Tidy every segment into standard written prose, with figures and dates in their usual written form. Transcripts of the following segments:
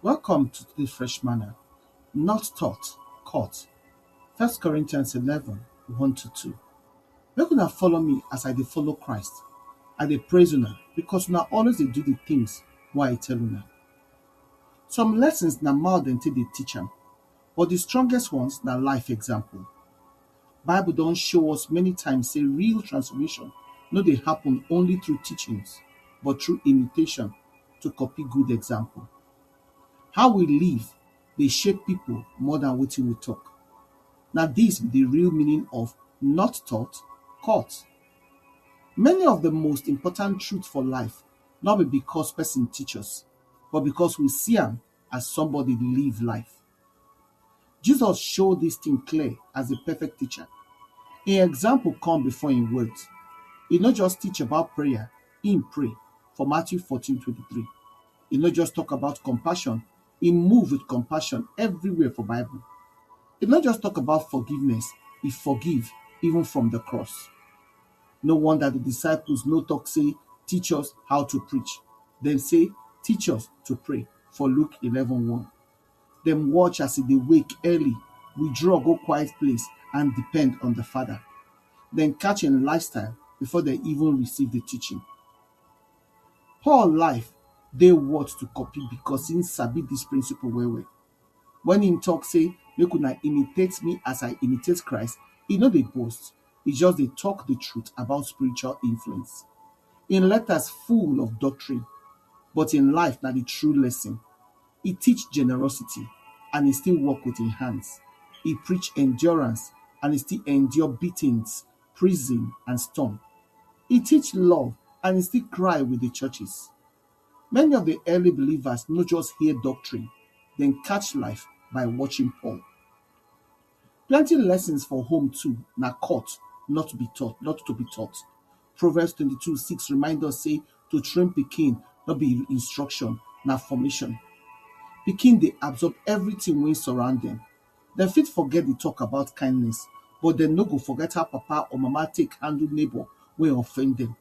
Welcome to the fresh manna, not taught, caught. 1 Corinthians 11, 1-2. Make una follow me as I dey follow Christ. I dey praise una because una always dey do the things wey I tell una. Some lessons na mouth dem take dey teach am, but the strongest ones na life example. Bible don show us many times say real transformation no dey happen only through teachings, but through imitation to copy good example. How we live dey shape people more than wetin we talk. Na dis be the real meaning of not taught, caught. Many of the most important truths for life no be because person teach us, but because we see am as somebody live life. Jesus show dis thing clear as the perfect teacher. Im example come before im words. E no just teach about prayer, im pray for Matthew 14:23. E no just talk about compassion, im move with compassion everywhere for Bible. E no just talk about forgiveness, e forgive even from the cross. No wonder the disciples no talk say, teach us how to preach. Dem say, teach us to pray for Luke 11:1. Dem watch as e dey wake early, withdraw go quiet place and depend on the Father. Dem catch im lifestyle before dem even receive the teaching. Paul life dey worth to copy because im sabi dis principle well well. When im talk say, make una imitate me as I imitate Christ, e no dey boast, e just dey talk the truth about spiritual influence. Im letters full of doctrine, but im life na the true lesson. E teach generosity and e still work with im hands. E preach endurance and e still endure beatings, prison and storm. E teach love and e still cry with the churches. Many of the early believers no just hear doctrine, dem catch life by watching Paul. Plenty lessons for home too na caught, not to be taught. Proverbs 22:6 remind us say to train pikin no be instruction, na formation. Pikin dey absorb everything wey surround dem. Dem fit forget the talk about kindness, but dem no go forget how papa or mama take handle neighbor wey offend dem.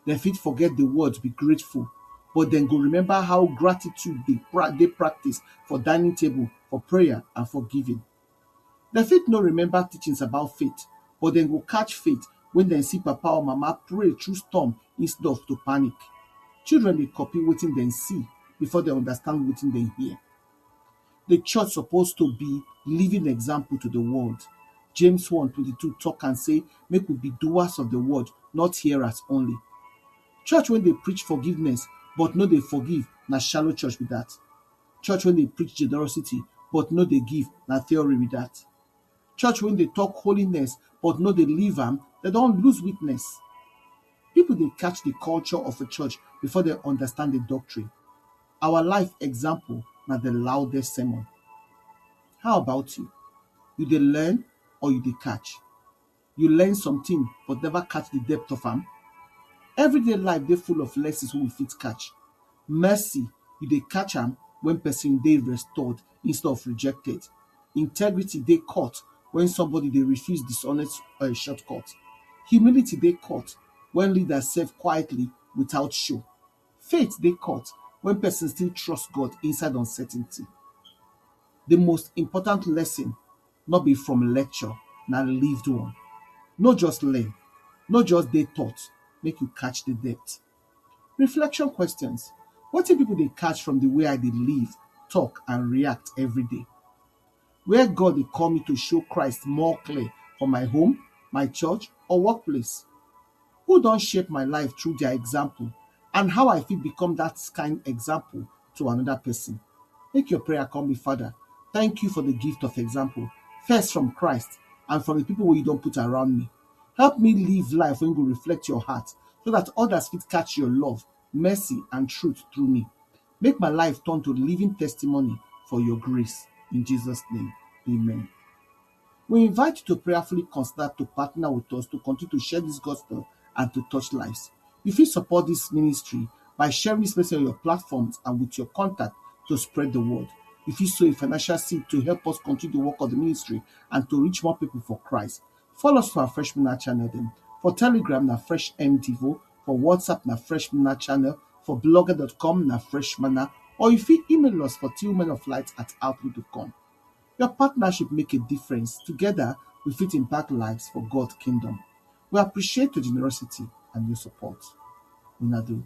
Dem fit forget the word be grateful, but dem go remember how gratitude dey practice for dining table, for prayer and for giving. Dem fit no remember teachings about faith, but dem go catch faith when dem see papa or mama pray through storm instead of to panic. Children dey copy wetin dem see before dem understand wetin dem hear. The church suppose to be living example to the world. James 1:22 talk and say, make we be doers of the word, not hearers only. Church wey dey preach forgiveness but no dey forgive na shallow church be that. Church wey dey preach generosity but no dey give na theory be that. Church wey dey talk holiness but no dey live am, dem don lose witness. People dey catch the culture of a church before dem understand the doctrine. Our life example na the loudest sermon. How about you? You dey learn or you dey catch? You learn something but never catch the depth of am? Everyday life dey full of lessons wey we fit catch. Mercy, you dey catch am when person dey restored instead of rejected. Integrity dey caught when somebody dey refuse dishonest shortcut. Humility dey caught when leaders serve quietly without show. Faith dey caught when person still trust God inside uncertainty. The most important lesson no be from lecture, na lived one. No just learn, no just dey taught, make you catch the depth. Reflection questions. Wetin people dey catch from the way I dey live, talk and react every day? Where God dey call me to show Christ more clear for my home, my church or workplace? Who don shape my life through their example and how I fit become that kind example to another person? Make your prayer come be, Father, thank you for the gift of example, first from Christ and from the people wey you don put around me. Help me live life wey go reflect your heart so that others fit catch your love, mercy and truth through me. Make my life turn to living testimony for your grace. In Jesus' name, amen. We invite you to prayerfully consider to partner with us to continue to share this gospel and to touch lives. You fit support this ministry by sharing this message on your platforms and with your contact to spread the word. You fit sow a financial seed to help us continue the work of the ministry and to reach more people for Christ. Follow us for our Fresh Manna channel then. For Telegram na Fresh MDivo, for WhatsApp na Fresh Manna channel, for blogger.com na Fresh Manna Or you fit email us for tillmenoflight@outlook.com. Your partnership make a difference. Together, we fit impact lives for God's kingdom. We appreciate your generosity and your support. Una do.